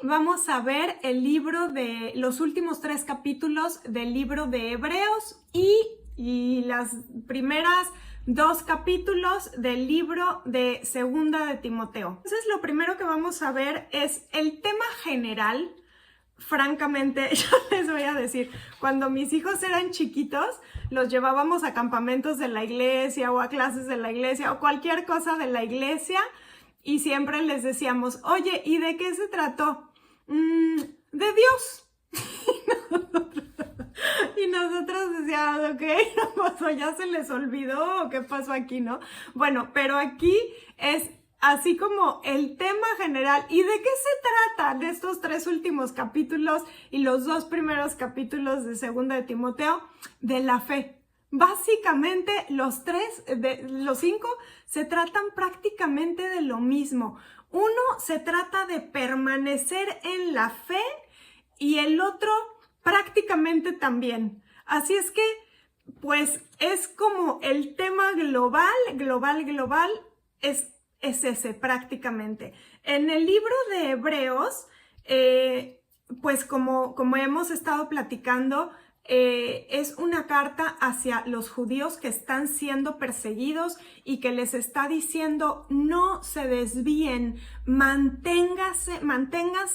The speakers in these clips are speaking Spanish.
vamos a ver el libro de los últimos 3 capítulos del libro de Hebreos y las primeras 2 capítulos del libro de Segunda de Timoteo. Entonces, lo primero que vamos a ver es el tema general. Francamente, yo les voy a decir, cuando mis hijos eran chiquitos, los llevábamos a campamentos de la iglesia o a clases de la iglesia o cualquier cosa de la iglesia y siempre les decíamos, oye, ¿y de qué se trató? De Dios. Y nosotros decíamos, ok, pues ya se les olvidó o qué pasó aquí, ¿no? Bueno, pero aquí es así como el tema general. ¿Y de qué se trata de estos 3 últimos capítulos y los 2 primeros capítulos de Segunda de Timoteo? De la fe. Básicamente los 5 se tratan prácticamente de lo mismo. Uno se trata de permanecer en la fe y el otro prácticamente también. Así es que, pues, es como el tema global, es ese prácticamente. En el libro de Hebreos, pues como hemos estado platicando, es una carta hacia los judíos que están siendo perseguidos y que les está diciendo no se desvíen, manténganse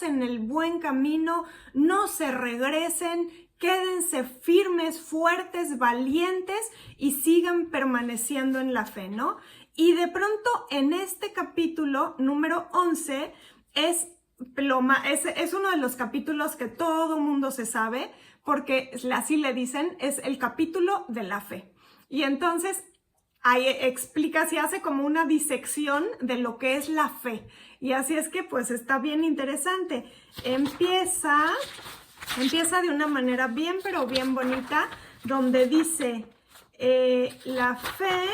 en el buen camino, no se regresen, quédense firmes, fuertes, valientes y sigan permaneciendo en la fe, ¿no? Y de pronto en este capítulo número 11 es uno de los capítulos que todo mundo se sabe, porque así le dicen, es el capítulo de la fe. Y entonces ahí explica, se hace como una disección de lo que es la fe. Y así es que pues está bien interesante. Empieza de una manera bien, pero bien bonita, donde dice, la fe...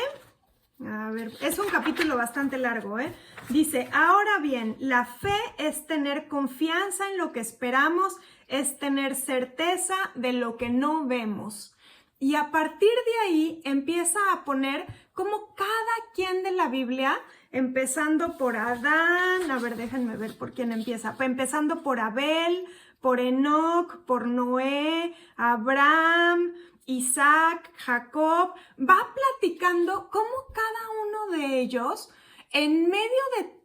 A ver, es un capítulo bastante largo, ¿eh? Dice, ahora bien, la fe es tener confianza en lo que esperamos, es tener certeza de lo que no vemos. Y a partir de ahí empieza a poner como cada quien de la Biblia, empezando por Adán, a ver, déjenme ver por quién empieza, empezando por Abel, por Enoc, por Noé, Abraham, Isaac, Jacob, va platicando cómo cada uno de ellos, en medio de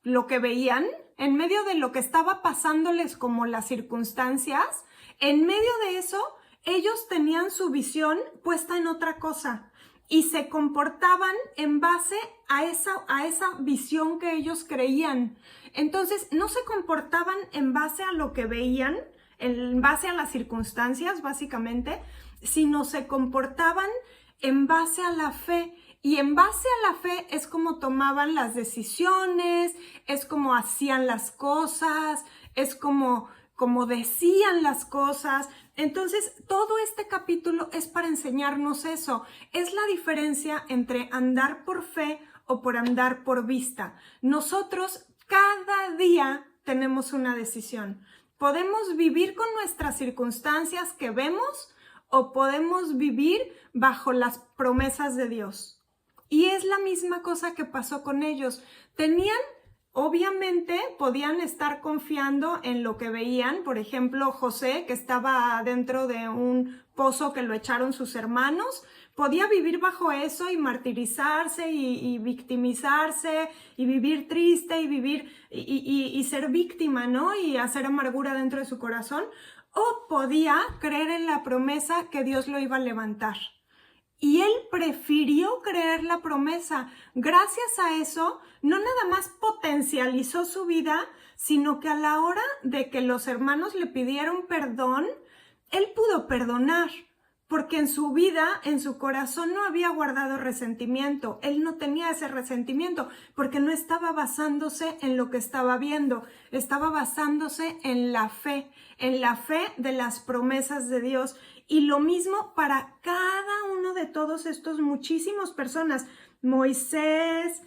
lo que veían, en medio de lo que estaba pasándoles como las circunstancias, en medio de eso, ellos tenían su visión puesta en otra cosa y se comportaban en base a esa visión que ellos creían. Entonces, no se comportaban en base a lo que veían, en base a las circunstancias, básicamente, sino se comportaban en base a la fe. Y en base a la fe es como tomaban las decisiones, es como hacían las cosas, es como decían las cosas. Entonces, todo este capítulo es para enseñarnos eso. Es la diferencia entre andar por fe o por andar por vista. Nosotros cada día tenemos una decisión. Podemos vivir con nuestras circunstancias que vemos o podemos vivir bajo las promesas de Dios. Y es la misma cosa que pasó con ellos. Obviamente podían estar confiando en lo que veían. Por ejemplo, José, que estaba dentro de un pozo que lo echaron sus hermanos, podía vivir bajo eso y martirizarse y victimizarse y vivir triste y ser víctima, ¿no? Y hacer amargura dentro de su corazón. O podía creer en la promesa que Dios lo iba a levantar. Y él prefirió creer la promesa. Gracias a eso, no nada más potencializó su vida, sino que a la hora de que los hermanos le pidieron perdón, él pudo perdonar. Porque en su vida, en su corazón no había guardado resentimiento. Él no tenía ese resentimiento porque no estaba basándose en lo que estaba viendo. Estaba basándose en la fe de las promesas de Dios. Y lo mismo para cada uno de todos estos muchísimas personas. Moisés,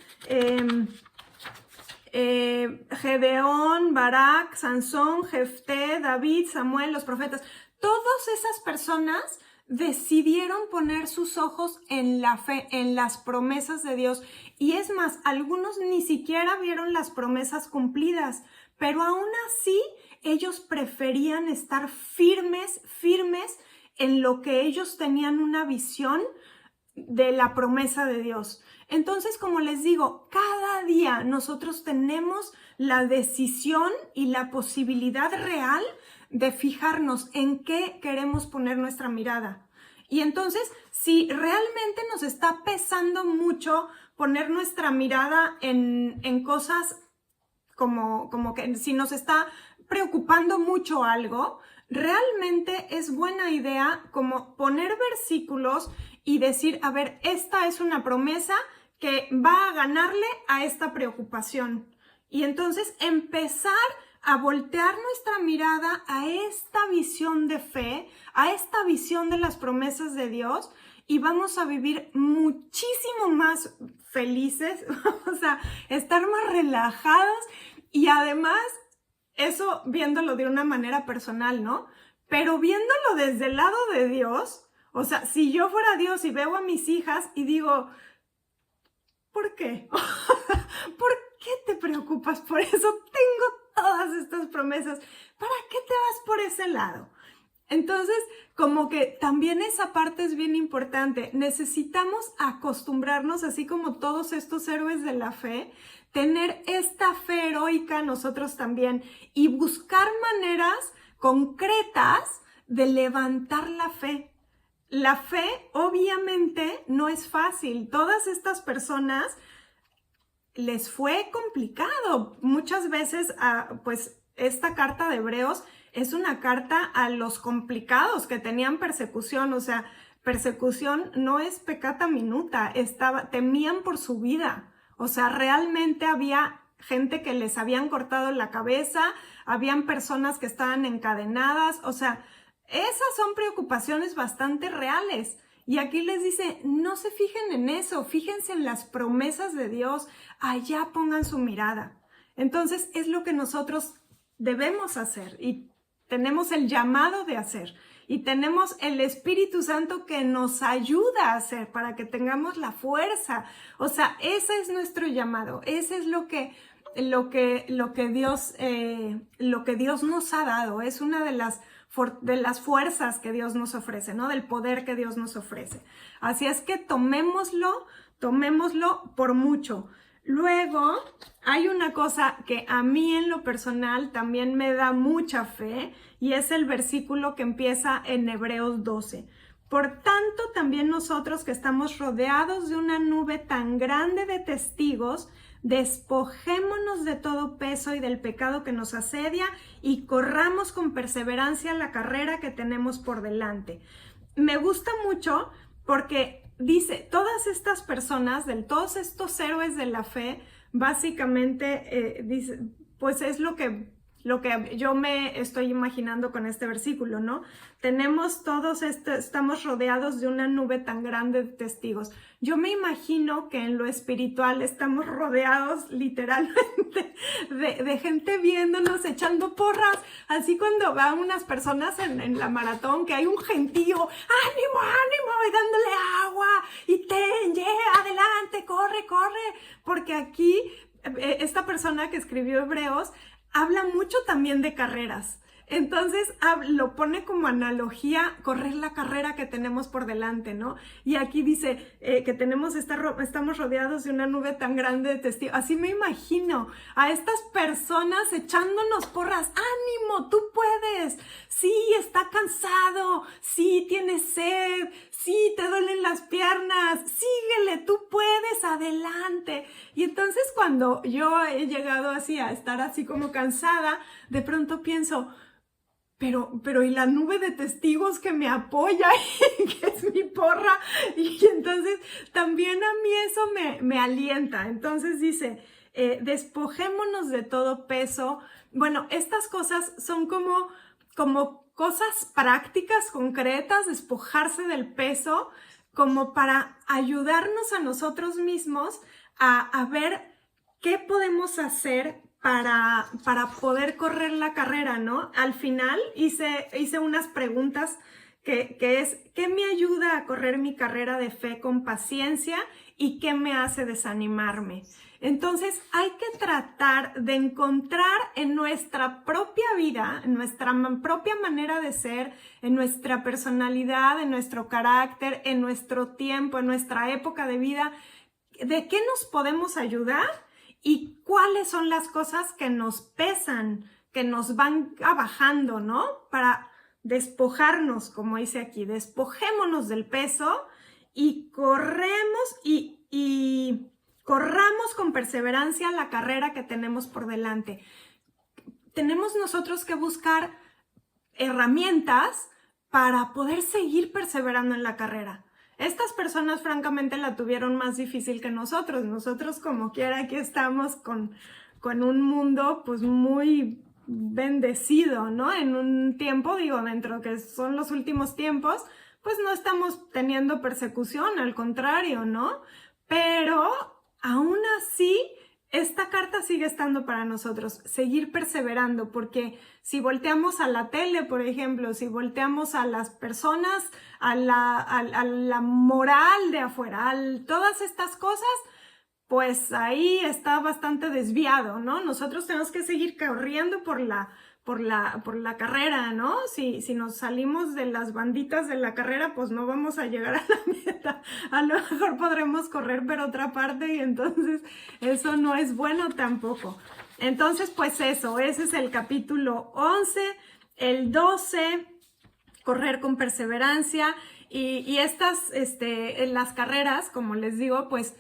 Gedeón, Barak, Sansón, Jefté, David, Samuel, los profetas. Todas esas personas decidieron poner sus ojos en la fe, en las promesas de Dios. Y es más, algunos ni siquiera vieron las promesas cumplidas, pero aún así ellos preferían estar firmes en lo que ellos tenían una visión de la promesa de Dios. Entonces, como les digo, cada día nosotros tenemos la decisión y la posibilidad real de fijarnos en qué queremos poner nuestra mirada. Y entonces, si realmente nos está pesando mucho poner nuestra mirada en cosas como que si nos está preocupando mucho algo, realmente es buena idea como poner versículos y decir, a ver, esta es una promesa que va a ganarle a esta preocupación. Y entonces empezar a voltear nuestra mirada a esta visión de fe, a esta visión de las promesas de Dios, y vamos a vivir muchísimo más felices, vamos a estar más relajados y además, eso viéndolo de una manera personal, ¿no? Pero viéndolo desde el lado de Dios, o sea, si yo fuera Dios y veo a mis hijas y digo, ¿por qué? ¿Por qué te preocupas por eso? Tengo todas estas promesas. ¿Para qué te vas por ese lado? Entonces, como que también esa parte es bien importante. Necesitamos acostumbrarnos, así como todos estos héroes de la fe, tener esta fe heroica nosotros también y buscar maneras concretas de levantar la fe. La fe obviamente no es fácil. Todas estas personas les fue complicado. Muchas veces, pues esta carta de Hebreos es una carta a los complicados que tenían persecución. O sea, persecución no es peccata minuta. Temían por su vida. O sea, realmente había gente que les habían cortado la cabeza, habían personas que estaban encadenadas. O sea, esas son preocupaciones bastante reales. Y aquí les dice, no se fijen en eso, fíjense en las promesas de Dios, allá pongan su mirada. Entonces es lo que nosotros debemos hacer y tenemos el llamado de hacer. Y tenemos el Espíritu Santo que nos ayuda a hacer para que tengamos la fuerza. O sea, ese es nuestro llamado, ese es lo que Dios nos ha dado. Es una de las fuerzas que Dios nos ofrece, ¿no? Del poder que Dios nos ofrece. Así es que tomémoslo por mucho. Luego, hay una cosa que a mí en lo personal también me da mucha fe y es el versículo que empieza en Hebreos 12. Por tanto, también nosotros que estamos rodeados de una nube tan grande de testigos, despojémonos de todo peso y del pecado que nos asedia y corramos con perseverancia la carrera que tenemos por delante. Me gusta mucho porque dice, todas estas personas, todos estos héroes de la fe, básicamente dice, pues es lo que yo me estoy imaginando con este versículo, ¿no? Estamos rodeados de una nube tan grande de testigos. Yo me imagino que en lo espiritual estamos rodeados literalmente de gente viéndonos, echando porras, así cuando van unas personas en la maratón, que hay un gentío, ánimo, ánimo, y dándole agua, y adelante, corre, porque aquí esta persona que escribió Hebreos habla mucho también de carreras. Entonces lo pone como analogía correr la carrera que tenemos por delante, ¿no? Y aquí dice que estamos rodeados de una nube tan grande de testigos. Así me imagino a estas personas echándonos porras. ¡Ánimo! ¡Tú puedes! Sí, está cansado. Sí, tienes sed. Sí, te duelen las piernas. Síguele, tú puedes, adelante. Y entonces cuando yo he llegado así a estar así como cansada, de pronto pienso, pero y la nube de testigos que me apoya y que es mi porra. Y entonces también a mí eso me alienta. Entonces dice, despojémonos de todo peso. Bueno, estas cosas son como cosas prácticas, concretas, despojarse del peso, como para ayudarnos a nosotros mismos a ver qué podemos hacer para poder correr la carrera, ¿no? Al final hice unas preguntas que es, ¿qué me ayuda a correr mi carrera de fe con paciencia y qué me hace desanimarme? Entonces hay que tratar de encontrar en nuestra propia vida, en nuestra propia manera de ser, en nuestra personalidad, en nuestro carácter, en nuestro tiempo, en nuestra época de vida, de qué nos podemos ayudar y cuáles son las cosas que nos pesan, que nos van abajando, ¿no? Para despojarnos, como dice aquí, despojémonos del peso y corremos y corramos con perseverancia la carrera que tenemos por delante. Tenemos nosotros que buscar herramientas para poder seguir perseverando en la carrera. Estas personas francamente la tuvieron más difícil que nosotros. Nosotros como quiera aquí estamos con un mundo pues muy bendecido, ¿no? En un tiempo, digo, dentro que son los últimos tiempos, pues no estamos teniendo persecución, al contrario, ¿no? Pero aún así, esta carta sigue estando para nosotros, seguir perseverando, porque si volteamos a la tele, por ejemplo, si volteamos a las personas, a la moral de afuera, todas estas cosas, pues ahí está bastante desviado, ¿no? Nosotros tenemos que seguir corriendo por la carrera, ¿no? Si nos salimos de las banditas de la carrera, pues no vamos a llegar a la meta. A lo mejor podremos correr por otra parte y entonces eso no es bueno tampoco. Entonces, pues eso, ese es el capítulo 11, el 12, correr con perseverancia y estas, las carreras, como les digo, pues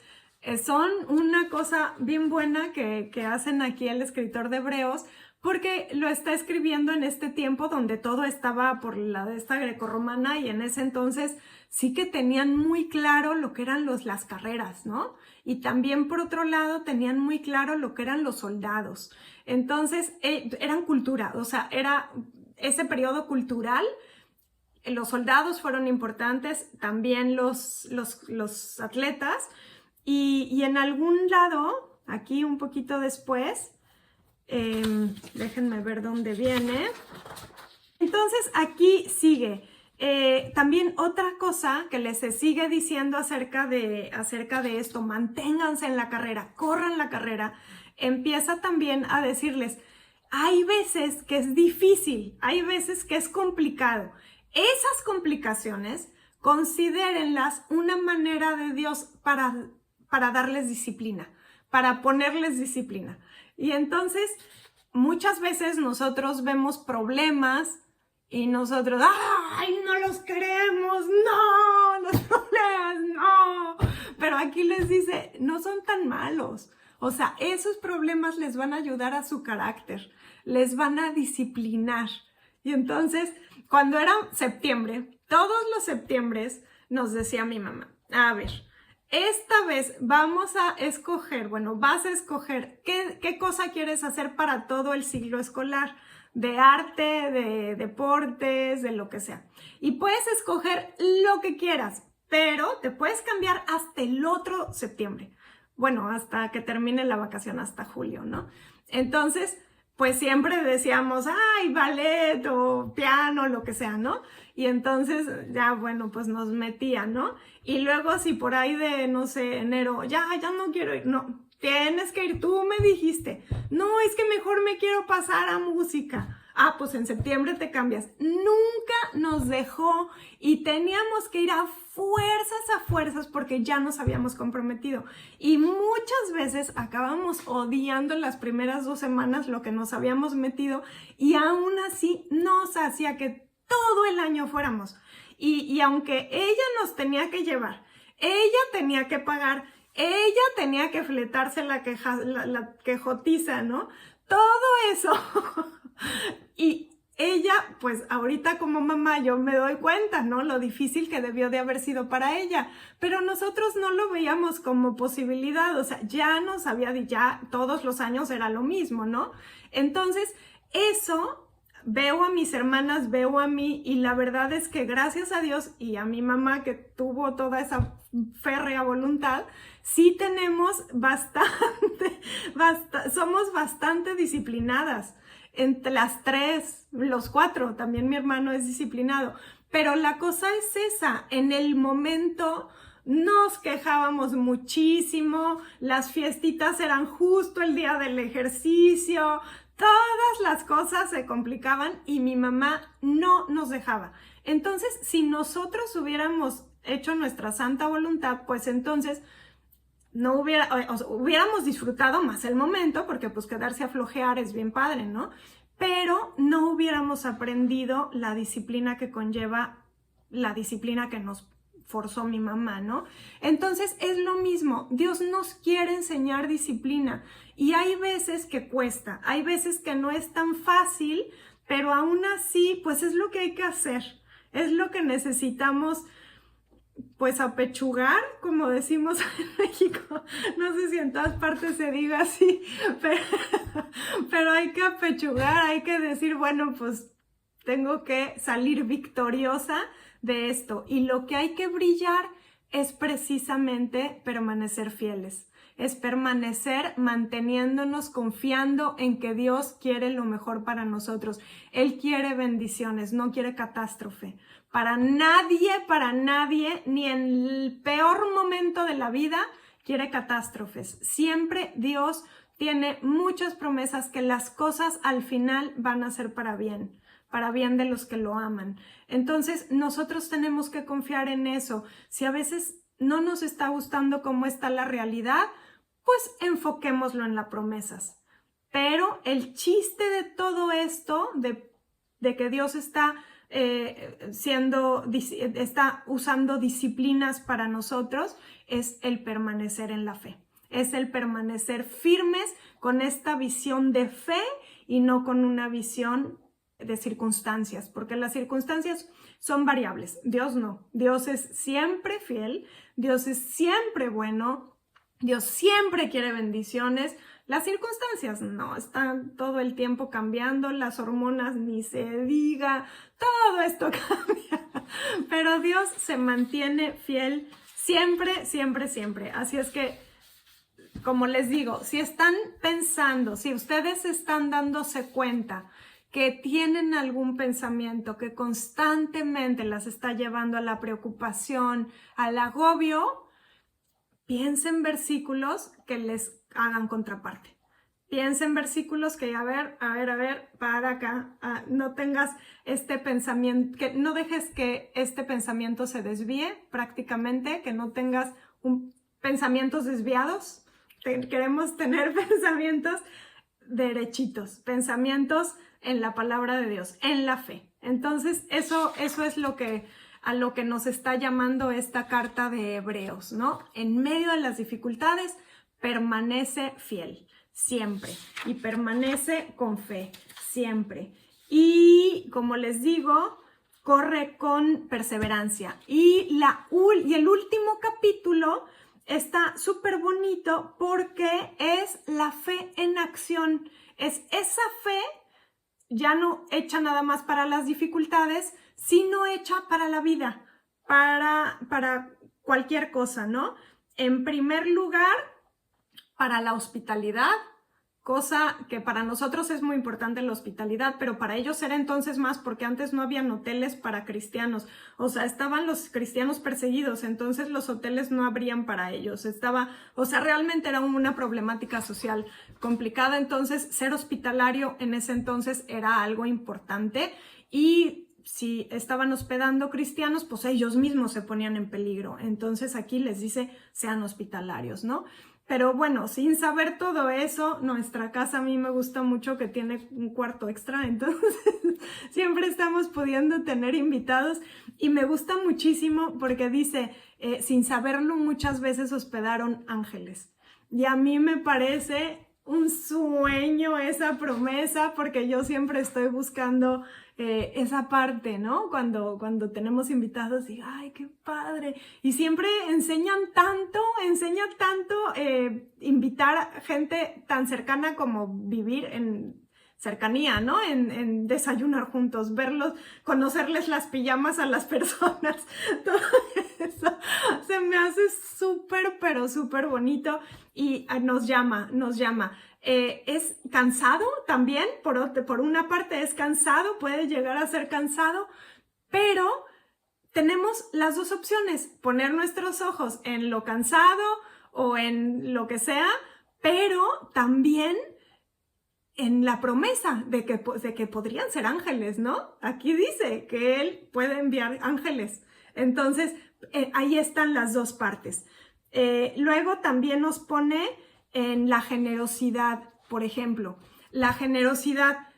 son una cosa bien buena que hacen aquí el escritor de Hebreos, porque lo está escribiendo en este tiempo donde todo estaba por la de esta grecorromana y en ese entonces sí que tenían muy claro lo que eran las carreras, ¿no? Y también por otro lado tenían muy claro lo que eran los soldados. Entonces eran cultura, o sea, era ese periodo cultural. Los soldados fueron importantes, también los atletas. Y en algún lado, aquí un poquito después, déjenme ver dónde viene. Entonces aquí sigue. También otra cosa que les sigue diciendo acerca de esto, manténganse en la carrera, corran la carrera. Empieza también a decirles, hay veces que es difícil, hay veces que es complicado. Esas complicaciones, considérenlas una manera de Dios para darles disciplina, para ponerles disciplina. Y entonces, muchas veces nosotros vemos problemas y nosotros, ¡ay, no los queremos! ¡No! ¡Los problemas! ¡No! Pero aquí les dice, no son tan malos. O sea, esos problemas les van a ayudar a su carácter, les van a disciplinar. Y entonces, cuando era septiembre, todos los septiembres, nos decía mi mamá, a ver, esta vez vamos a escoger, vas a escoger qué cosa quieres hacer para todo el ciclo escolar, de arte, de deportes, de lo que sea. Y puedes escoger lo que quieras, pero te puedes cambiar hasta el otro septiembre. Bueno, hasta que termine la vacación, hasta julio, ¿no? Entonces, pues siempre decíamos, ay, ballet o piano, lo que sea, ¿no? Y entonces ya, pues nos metían, ¿no? Y luego si por ahí de, no sé, enero, ya no quiero ir, no, tienes que ir, tú me dijiste, no, es que mejor me quiero pasar a música. Ah, pues en septiembre te cambias. Nunca nos dejó y teníamos que ir a fuerzas porque ya nos habíamos comprometido. Y muchas veces acabamos odiando en las primeras 2 semanas lo que nos habíamos metido y aún así nos hacía que todo el año fuéramos. Y aunque ella nos tenía que llevar, ella tenía que pagar, ella tenía que fletarse la quejotiza, ¿no? Todo eso. Y ella, pues ahorita como mamá yo me doy cuenta, ¿no? Lo difícil que debió de haber sido para ella, pero nosotros no lo veíamos como posibilidad, o sea, ya nos había dicho, ya todos los años era lo mismo, ¿no? Entonces, eso veo a mis hermanas, veo a mí y la verdad es que gracias a Dios y a mi mamá que tuvo toda esa férrea voluntad, sí tenemos somos bastante disciplinadas. Entre las 3, los 4, también mi hermano es disciplinado. Pero la cosa es esa, en el momento nos quejábamos muchísimo, las fiestitas eran justo el día del ejercicio, todas las cosas se complicaban y mi mamá no nos dejaba. Entonces, si nosotros hubiéramos hecho nuestra santa voluntad, pues entonces hubiéramos disfrutado más el momento, porque pues quedarse a flojear es bien padre, ¿no? Pero no hubiéramos aprendido la disciplina que conlleva la disciplina que nos forzó mi mamá, ¿no? Entonces es lo mismo, Dios nos quiere enseñar disciplina y hay veces que cuesta, hay veces que no es tan fácil, pero aún así, pues es lo que hay que hacer, es lo que necesitamos, pues apechugar, como decimos en México, no sé si en todas partes se diga así, pero hay que apechugar, hay que decir, bueno, pues tengo que salir victoriosa de esto. Y lo que hay que brillar es precisamente permanecer fieles. Es permanecer manteniéndonos, confiando en que Dios quiere lo mejor para nosotros. Él quiere bendiciones, no quiere catástrofe. Para nadie, ni en el peor momento de la vida, quiere catástrofes. Siempre Dios tiene muchas promesas que las cosas al final van a ser para bien de los que lo aman. Entonces, nosotros tenemos que confiar en eso. Si a veces no nos está gustando cómo está la realidad, pues enfoquémoslo en las promesas. Pero el chiste de todo esto, de que Dios está usando disciplinas para nosotros, es el permanecer en la fe. Es el permanecer firmes con esta visión de fe y no con una visión de circunstancias, porque las circunstancias son variables. Dios no. Dios es siempre fiel, Dios es siempre bueno, Dios siempre quiere bendiciones. Las circunstancias no, están todo el tiempo cambiando, las hormonas ni se diga, todo esto cambia, pero Dios se mantiene fiel siempre, siempre, siempre. Así es que, como les digo, si están pensando, si ustedes están dándose cuenta que tienen algún pensamiento que constantemente las está llevando a la preocupación, al agobio, piensen versículos que les hagan contraparte. Piensen versículos que, a ver, para acá, no tengas este pensamiento, que no dejes que este pensamiento se desvíe prácticamente, que no tengas pensamientos desviados. Queremos tener pensamientos derechitos, pensamientos en la palabra de Dios, en la fe. Entonces, eso es a lo que nos está llamando esta carta de Hebreos, ¿no? En medio de las dificultades, permanece fiel, siempre. Y permanece con fe, siempre. Y, como les digo, corre con perseverancia. Y el último capítulo está súper bonito porque es la fe en acción. Es esa fe ya no hecha nada más para las dificultades, sino hecha para la vida, para cualquier cosa, ¿no? En primer lugar, para la hospitalidad, cosa que para nosotros es muy importante la hospitalidad, pero para ellos era entonces más, porque antes no habían hoteles para cristianos, o sea, estaban los cristianos perseguidos, entonces los hoteles no habrían para ellos, realmente era una problemática social complicada, entonces ser hospitalario en ese entonces era algo importante y si estaban hospedando cristianos, pues ellos mismos se ponían en peligro, entonces aquí les dice sean hospitalarios, ¿no? Pero bueno, sin saber todo eso, nuestra casa a mí me gusta mucho que tiene un cuarto extra, entonces siempre estamos pudiendo tener invitados y me gusta muchísimo porque dice, sin saberlo muchas veces hospedaron ángeles. Y a mí me parece un sueño esa promesa porque yo siempre estoy buscando esa parte, ¿no? Cuando tenemos invitados y ¡ay, qué padre! Y siempre enseña tanto invitar a gente tan cercana como vivir en cercanía, ¿no? En desayunar juntos, verlos, conocerles las pijamas a las personas, todo eso se me hace súper, pero súper bonito y nos llama. Es cansado también, por una parte es cansado, puede llegar a ser cansado, pero tenemos las dos opciones, poner nuestros ojos en lo cansado o en lo que sea, pero también en la promesa de que podrían ser ángeles, ¿no? Aquí dice que Él puede enviar ángeles. Entonces, ahí están las dos partes. Luego también nos pone en la generosidad, por ejemplo. La generosidad,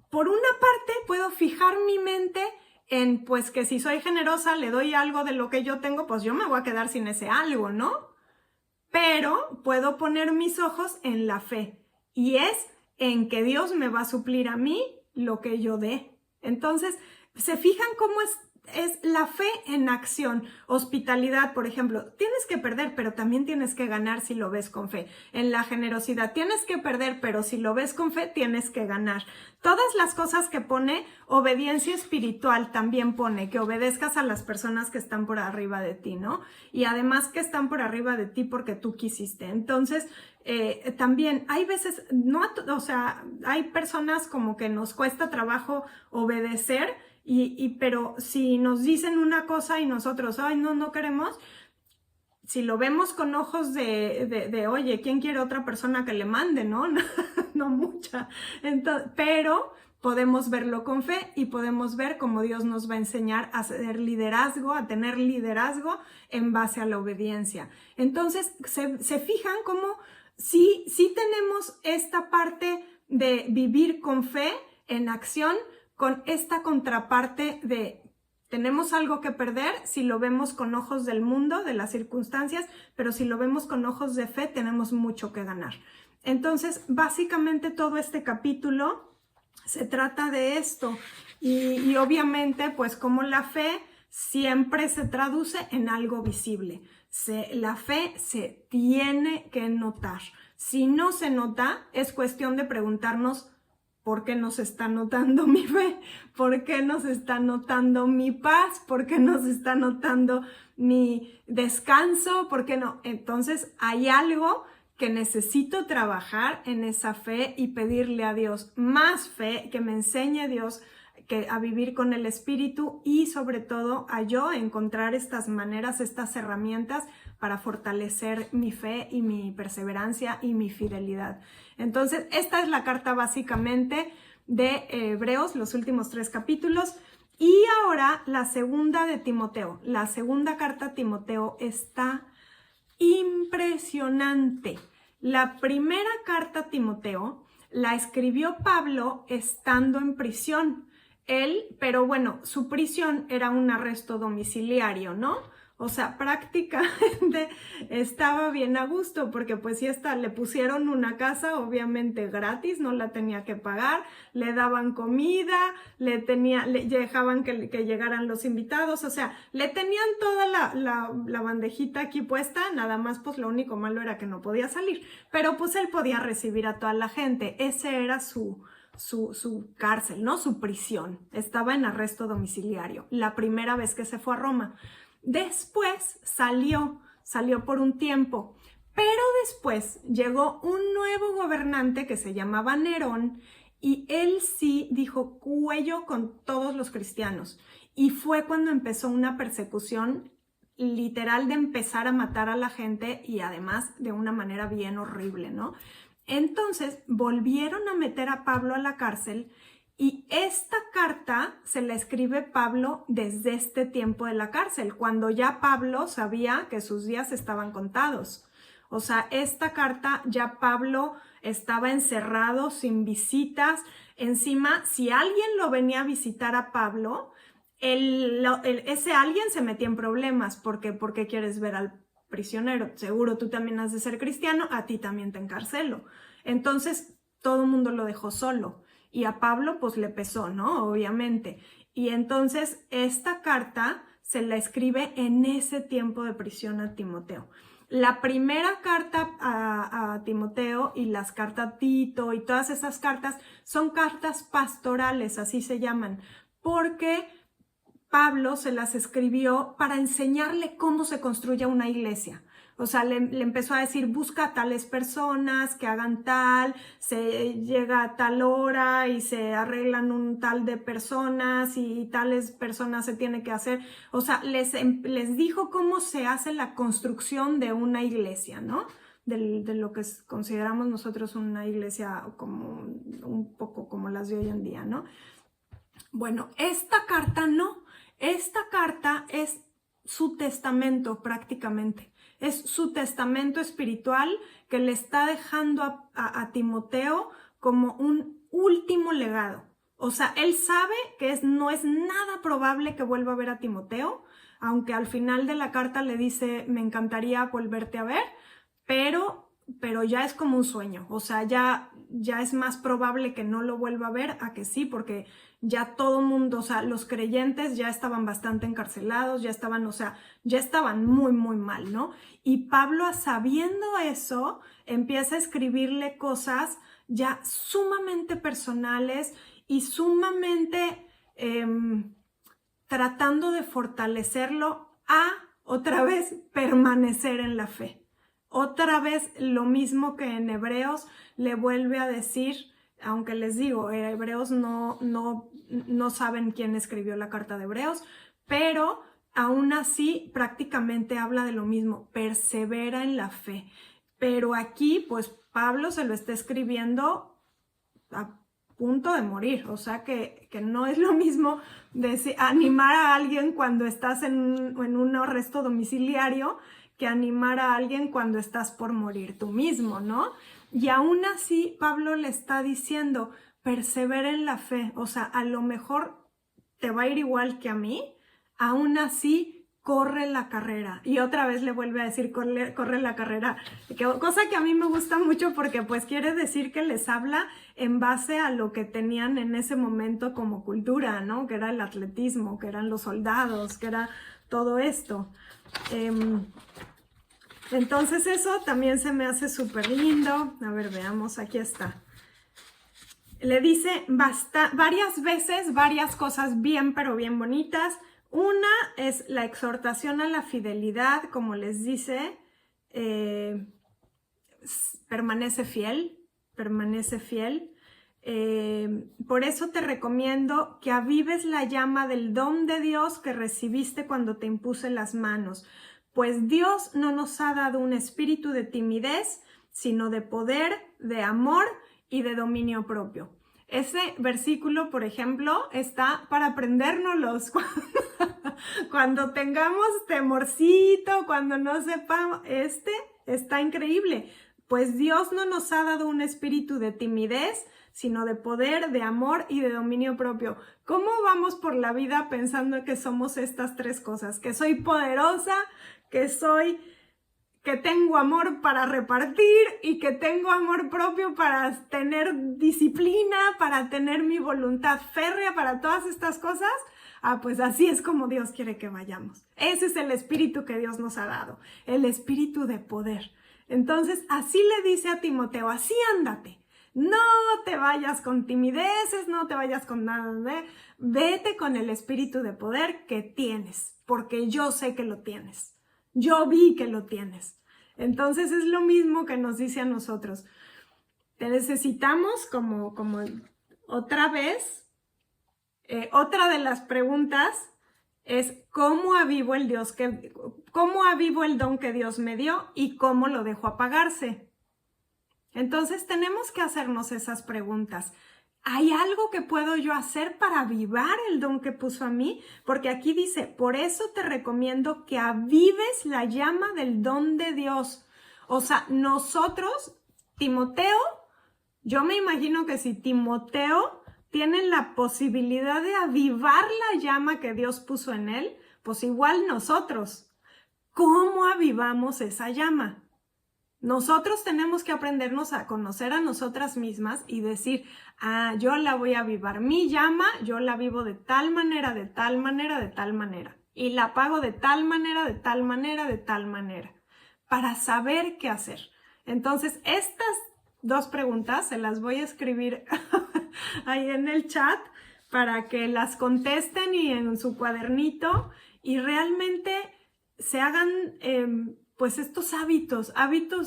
por una parte, puedo fijar mi mente en, pues, que si soy generosa, le doy algo de lo que yo tengo, pues yo me voy a quedar sin ese algo, ¿no? Pero puedo poner mis ojos en la fe, y es en que Dios me va a suplir a mí lo que yo dé. Entonces, ¿se fijan cómo es la fe en acción? Hospitalidad, por ejemplo, tienes que perder, pero también tienes que ganar si lo ves con fe. En la generosidad, tienes que perder, pero si lo ves con fe, tienes que ganar. Todas las cosas que pone, obediencia espiritual también pone, que obedezcas a las personas que están por arriba de ti, ¿no? Y además que están por arriba de ti porque tú quisiste. Entonces, también hay veces, o sea, hay personas como que nos cuesta trabajo obedecer, pero si nos dicen una cosa y nosotros, ay, no queremos, si lo vemos con ojos de oye, ¿quién quiere otra persona que le mande? No, no mucha. Entonces, pero podemos verlo con fe y podemos ver cómo Dios nos va a enseñar a hacer liderazgo, a tener liderazgo en base a la obediencia. Entonces, se fijan cómo sí tenemos esta parte de vivir con fe en acción, con esta contraparte de tenemos algo que perder si lo vemos con ojos del mundo, de las circunstancias, pero si lo vemos con ojos de fe, tenemos mucho que ganar. Entonces, básicamente todo este capítulo se trata de esto. Y obviamente, pues como la fe siempre se traduce en algo visible. La fe se tiene que notar. Si no se nota, es cuestión de preguntarnos, ¿por qué no se está notando mi fe? ¿Por qué no se está notando mi paz? ¿Por qué no se está notando mi descanso? ¿Por qué no? Entonces hay algo que necesito trabajar en esa fe y pedirle a Dios más fe, que me enseñe Dios a vivir con el Espíritu y sobre todo a yo encontrar estas maneras, estas herramientas para fortalecer mi fe y mi perseverancia y mi fidelidad. Entonces, esta es la carta básicamente de Hebreos, los últimos 3 capítulos. Y ahora la segunda de Timoteo. La segunda carta a Timoteo está impresionante. La primera carta a Timoteo la escribió Pablo estando en prisión. Pero bueno, su prisión era un arresto domiciliario, ¿no? O sea, prácticamente estaba bien a gusto porque pues sí le pusieron una casa, obviamente gratis, no la tenía que pagar, le daban comida, le dejaban que llegaran los invitados, o sea, le tenían toda la bandejita aquí puesta, nada más pues lo único malo era que no podía salir, pero pues él podía recibir a toda la gente, ese era su cárcel, ¿no? Su prisión, estaba en arresto domiciliario, la primera vez que se fue a Roma. Después salió por un tiempo, pero después llegó un nuevo gobernante que se llamaba Nerón y él sí dijo cuello con todos los cristianos y fue cuando empezó una persecución literal de empezar a matar a la gente y además de una manera bien horrible, ¿no? Entonces volvieron a meter a Pablo a la cárcel. Y esta carta se la escribe Pablo desde este tiempo de la cárcel, cuando ya Pablo sabía que sus días estaban contados. O sea, esta carta ya Pablo estaba encerrado, sin visitas. Encima, si alguien lo venía a visitar a Pablo, ese alguien se metía en problemas. ¿Por qué? Porque quieres ver al prisionero. Seguro tú también has de ser cristiano, a ti también te encarcelo. Entonces, todo el mundo lo dejó solo. Y a Pablo pues le pesó, ¿no? Obviamente. Y entonces esta carta se la escribe en ese tiempo de prisión a Timoteo. La primera carta a Timoteo y las cartas a Tito y todas esas cartas son cartas pastorales, así se llaman, porque Pablo se las escribió para enseñarle cómo se construye una iglesia. O sea, le empezó a decir, busca a tales personas que hagan tal, se llega a tal hora y se arreglan un tal de personas y tales personas se tiene que hacer. O sea, les dijo cómo se hace la construcción de una iglesia, ¿no? De lo que consideramos nosotros una iglesia como un poco como las de hoy en día, ¿no? Bueno, esta carta no. Esta carta es su testamento prácticamente. Es su testamento espiritual que le está dejando a Timoteo como un último legado. O sea, él sabe que no es nada probable que vuelva a ver a Timoteo, aunque al final de la carta le dice, me encantaría volverte a ver, pero ya es como un sueño. O sea, ya es más probable que no lo vuelva a ver a que sí, porque ya todo mundo, o sea, los creyentes ya estaban bastante encarcelados, ya estaban muy, muy mal, ¿no? Y Pablo, sabiendo eso, empieza a escribirle cosas ya sumamente personales y sumamente tratando de fortalecerlo a, otra vez, permanecer en la fe. Otra vez lo mismo que en Hebreos le vuelve a decir, aunque les digo, Hebreos no saben quién escribió la carta de Hebreos, pero aún así prácticamente habla de lo mismo, persevera en la fe. Pero aquí, pues Pablo se lo está escribiendo a punto de morir, o sea que no es lo mismo animar a alguien cuando estás en un arresto domiciliario que animar a alguien cuando estás por morir tú mismo, ¿no? Y aún así Pablo le está diciendo, persevera en la fe, o sea, a lo mejor te va a ir igual que a mí, aún así corre la carrera. Y otra vez le vuelve a decir, corre la carrera, cosa que a mí me gusta mucho porque pues quiere decir que les habla en base a lo que tenían en ese momento como cultura, ¿no? Que era el atletismo, que eran los soldados, que era todo esto. Entonces eso también se me hace súper lindo. A ver, veamos, aquí está. Le dice varias veces varias cosas bien, pero bien bonitas. Una es la exhortación a la fidelidad, como les dice, permanece fiel. Por eso te recomiendo que avives la llama del don de Dios que recibiste cuando te impuse las manos. Pues Dios no nos ha dado un espíritu de timidez, sino de poder, de amor y de dominio propio. Ese versículo, por ejemplo, está para aprendérnoslos cuando tengamos temorcito, cuando no sepamos. Está increíble. Pues Dios no nos ha dado un espíritu de timidez, sino de poder, de amor y de dominio propio. ¿Cómo vamos por la vida pensando que somos estas tres cosas? Que soy poderosa, que tengo amor para repartir y que tengo amor propio para tener disciplina, para tener mi voluntad férrea, para todas estas cosas. Pues así es como Dios quiere que vayamos. Ese es el espíritu que Dios nos ha dado, el espíritu de poder. Entonces, así le dice a Timoteo, así ándate. No te vayas con timideces, no te vayas con nada. Vete con el espíritu de poder que tienes, porque yo sé que lo tienes. Yo vi que lo tienes. Entonces es lo mismo que nos dice a nosotros. Te necesitamos como otra vez. Otra de las preguntas es ¿cómo avivo el don que Dios me dio y cómo lo dejo apagarse? Entonces tenemos que hacernos esas preguntas. ¿Hay algo que puedo yo hacer para avivar el don que puso a mí? Porque aquí dice, por eso te recomiendo que avives la llama del don de Dios. O sea, nosotros, Timoteo, yo me imagino que si Timoteo tiene la posibilidad de avivar la llama que Dios puso en él, pues igual nosotros. ¿Cómo avivamos esa llama? Nosotros tenemos que aprendernos a conocer a nosotras mismas y decir, yo la voy a avivar, mi llama, yo la vivo de tal manera, de tal manera, de tal manera. Y la apago de tal manera, de tal manera, de tal manera, para saber qué hacer. Entonces, estas dos preguntas se las voy a escribir ahí en el chat para que las contesten y en su cuadernito y realmente se hagan pues estos hábitos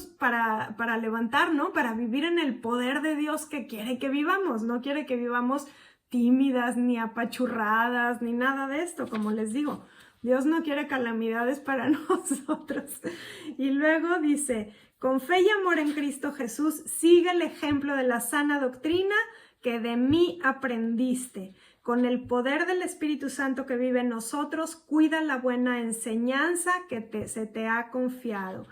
para levantar, ¿no? Para vivir en el poder de Dios que quiere que vivamos, no quiere que vivamos tímidas, ni apachurradas, ni nada de esto, como les digo. Dios no quiere calamidades para nosotros. Y luego dice, con fe y amor en Cristo Jesús, sigue el ejemplo de la sana doctrina que de mí aprendiste. Con el poder del Espíritu Santo que vive en nosotros, cuida la buena enseñanza que se te ha confiado.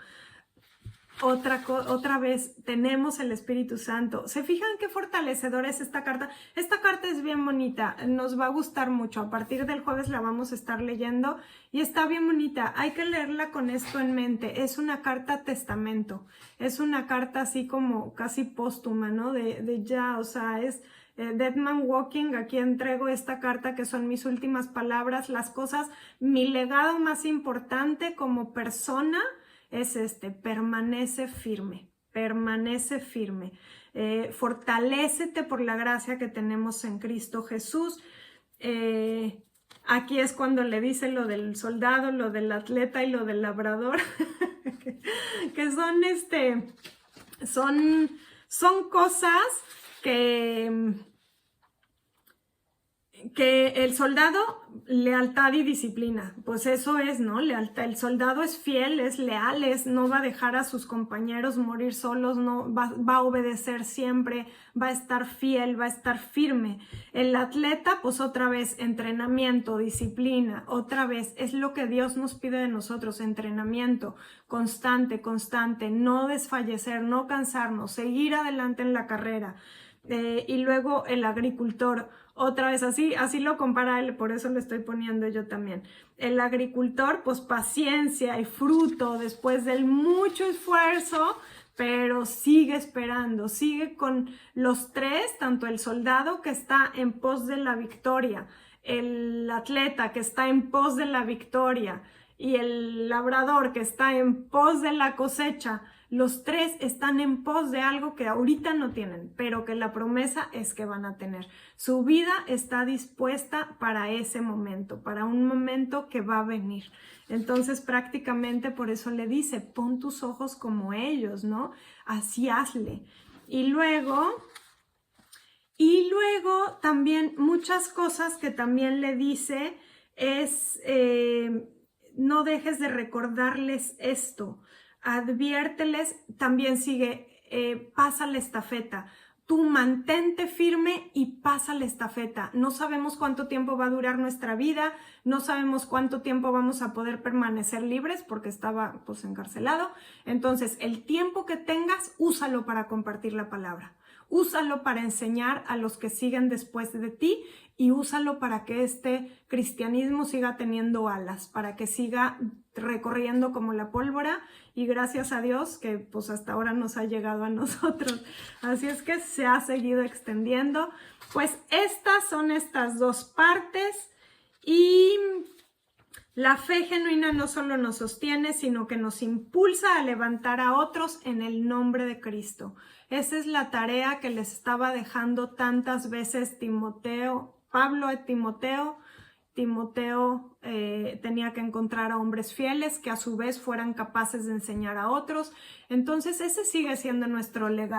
Otra vez tenemos el Espíritu Santo. ¿Se fijan qué fortalecedora es esta carta? Esta carta es bien bonita, nos va a gustar mucho. A partir del jueves la vamos a estar leyendo y está bien bonita. Hay que leerla con esto en mente. Es una carta testamento. Es una carta así como casi póstuma, ¿no? De ya, o sea, es Dead Man Walking. Aquí entrego esta carta que son mis últimas palabras, las cosas, mi legado más importante como persona es permanece firme, fortalécete por la gracia que tenemos en Cristo Jesús. Aquí es cuando le dice lo del soldado, lo del atleta y lo del labrador, que son cosas que el soldado, lealtad y disciplina, pues eso es, ¿no? Lealtad. El soldado es fiel, es leal, no va a dejar a sus compañeros morir solos, no va a obedecer siempre, va a estar fiel, va a estar firme. El atleta, pues otra vez, entrenamiento, disciplina, otra vez, es lo que Dios nos pide de nosotros, entrenamiento constante, no desfallecer, no cansarnos, seguir adelante en la carrera. Y luego el agricultor, otra vez así lo compara él, por eso lo estoy poniendo yo también. El agricultor, pues paciencia y fruto después del mucho esfuerzo, pero sigue esperando, sigue con los tres, tanto el soldado que está en pos de la victoria, el atleta que está en pos de la victoria y el labrador que está en pos de la cosecha. Los tres están en pos de algo que ahorita no tienen, pero que la promesa es que van a tener. Su vida está dispuesta para ese momento, para un momento que va a venir. Entonces, prácticamente por eso le dice, pon tus ojos como ellos, ¿no? Así hazle. Y luego también muchas cosas que también le dice es, no dejes de recordarles esto. Adviérteles, también sigue, pasa la estafeta. Tú mantente firme y pasa la estafeta. No sabemos cuánto tiempo va a durar nuestra vida, no sabemos cuánto tiempo vamos a poder permanecer libres porque estaba pues encarcelado. Entonces, el tiempo que tengas, úsalo para compartir la palabra. Úsalo para enseñar a los que siguen después de ti y úsalo para que este cristianismo siga teniendo alas, para que siga recorriendo como la pólvora y gracias a Dios que pues hasta ahora nos ha llegado a nosotros. Así es que se ha seguido extendiendo. Pues estas son estas dos partes y la fe genuina no solo nos sostiene, sino que nos impulsa a levantar a otros en el nombre de Cristo. Esa es la tarea que les estaba dejando tantas veces Pablo a Timoteo. Timoteo tenía que encontrar a hombres fieles que a su vez fueran capaces de enseñar a otros. Entonces ese sigue siendo nuestro legado.